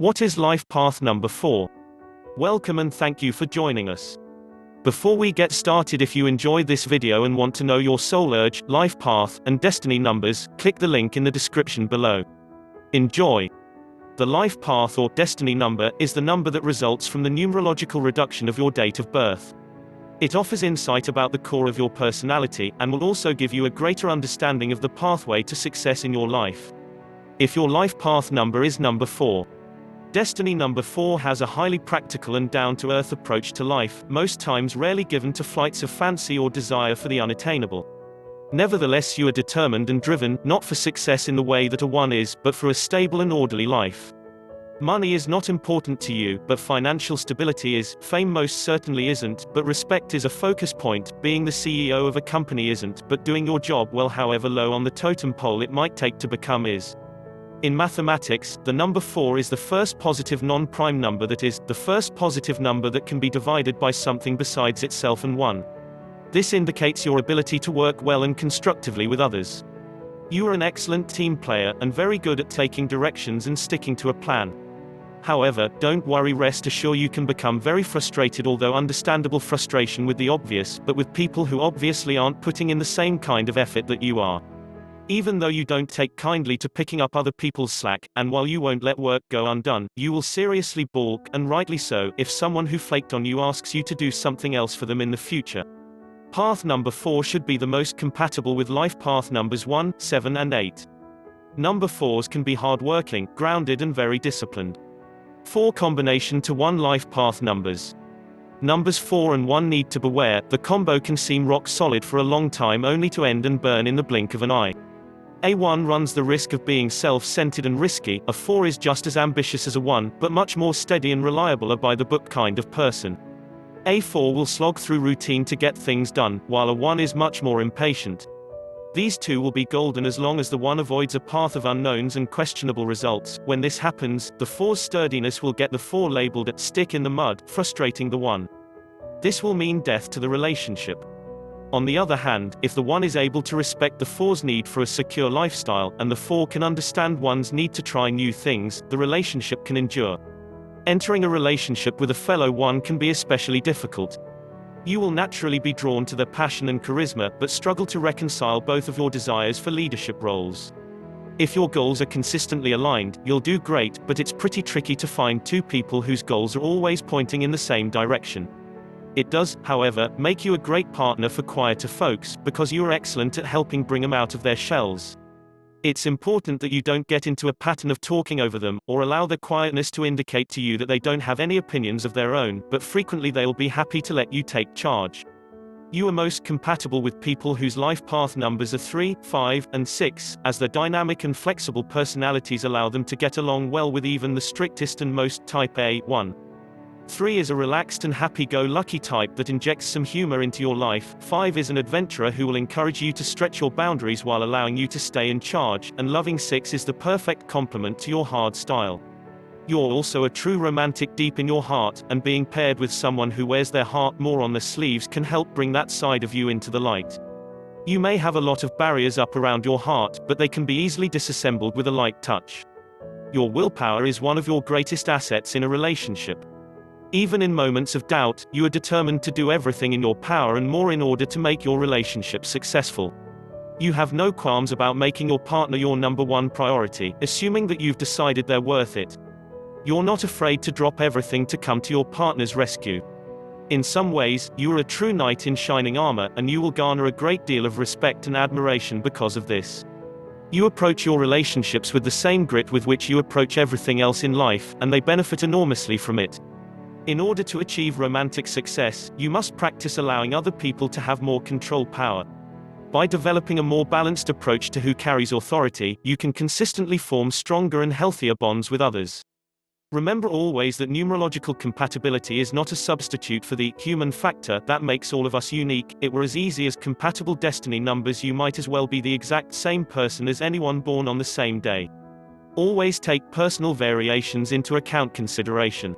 What is life path number 4? Welcome and thank you for joining us. Before we get started, if you enjoyed this video and want to know your soul urge, life path, and destiny numbers, click the link in the description below. Enjoy! The life path or destiny number is the number that results from the numerological reduction of your date of birth. It offers insight about the core of your personality, and will also give you a greater understanding of the pathway to success in your life. If your life path number is number 4. Destiny number 4 has a highly practical and down-to-earth approach to life, most times rarely given to flights of fancy or desire for the unattainable. Nevertheless, you are determined and driven, not for success in the way that a 1 is, but for a stable and orderly life. Money is not important to you, but financial stability is. Fame most certainly isn't, but respect is a focus point. Being the CEO of a company isn't, but doing your job well, however low on the totem pole it might take to become, is. In mathematics, the number 4 is the first positive non-prime number, that is, the first positive number that can be divided by something besides itself and 1. This indicates your ability to work well and constructively with others. You are an excellent team player, and very good at taking directions and sticking to a plan. However, don't worry, rest assured you can become very frustrated, although understandable frustration with the obvious, but with people who obviously aren't putting in the same kind of effort that you are. Even though you don't take kindly to picking up other people's slack, and while you won't let work go undone, you will seriously balk, and rightly so, if someone who flaked on you asks you to do something else for them in the future. Path number 4 should be the most compatible with life path numbers 1, 7 and 8. Number 4s can be hardworking, grounded and very disciplined. 4 combination to 1 life path numbers. Numbers 4 and 1 need to beware. The combo can seem rock solid for a long time, only to end and burn in the blink of an eye. A 1 runs the risk of being self-centered and risky. A 4 is just as ambitious as a 1, but much more steady and reliable, a by-the-book kind of person. A 4 will slog through routine to get things done, while a 1 is much more impatient. These two will be golden as long as the 1 avoids a path of unknowns and questionable results. When this happens, the 4's sturdiness will get the 4 labeled a stick in the mud, frustrating the 1. This will mean death to the relationship. On the other hand, if the 1 is able to respect the 4's need for a secure lifestyle, and the 4 can understand 1's need to try new things, the relationship can endure. Entering a relationship with a fellow 1 can be especially difficult. You will naturally be drawn to their passion and charisma, but struggle to reconcile both of your desires for leadership roles. If your goals are consistently aligned, you'll do great, but it's pretty tricky to find 2 people whose goals are always pointing in the same direction. It does, however, make you a great partner for quieter folks, because you are excellent at helping bring them out of their shells. It's important that you don't get into a pattern of talking over them, or allow their quietness to indicate to you that they don't have any opinions of their own, but frequently they'll be happy to let you take charge. You are most compatible with people whose life path numbers are 3, 5, and 6, as their dynamic and flexible personalities allow them to get along well with even the strictest and most type A 1. 3 is a relaxed and happy-go-lucky type that injects some humor into your life. 5 is an adventurer who will encourage you to stretch your boundaries while allowing you to stay in charge, and loving 6 is the perfect complement to your hard style. You're also a true romantic deep in your heart, and being paired with someone who wears their heart more on their sleeves can help bring that side of you into the light. You may have a lot of barriers up around your heart, but they can be easily disassembled with a light touch. Your willpower is one of your greatest assets in a relationship. Even in moments of doubt, you are determined to do everything in your power and more in order to make your relationship successful. You have no qualms about making your partner your number 1 priority, assuming that you've decided they're worth it. You're not afraid to drop everything to come to your partner's rescue. In some ways, you are a true knight in shining armor, and you will garner a great deal of respect and admiration because of this. You approach your relationships with the same grit with which you approach everything else in life, and they benefit enormously from it. In order to achieve romantic success, you must practice allowing other people to have more control power. By developing a more balanced approach to who carries authority, you can consistently form stronger and healthier bonds with others. Remember always that numerological compatibility is not a substitute for the human factor that makes all of us unique. It were as easy as compatible destiny numbers, you might as well be the exact same person as anyone born on the same day. Always take personal variations into account consideration.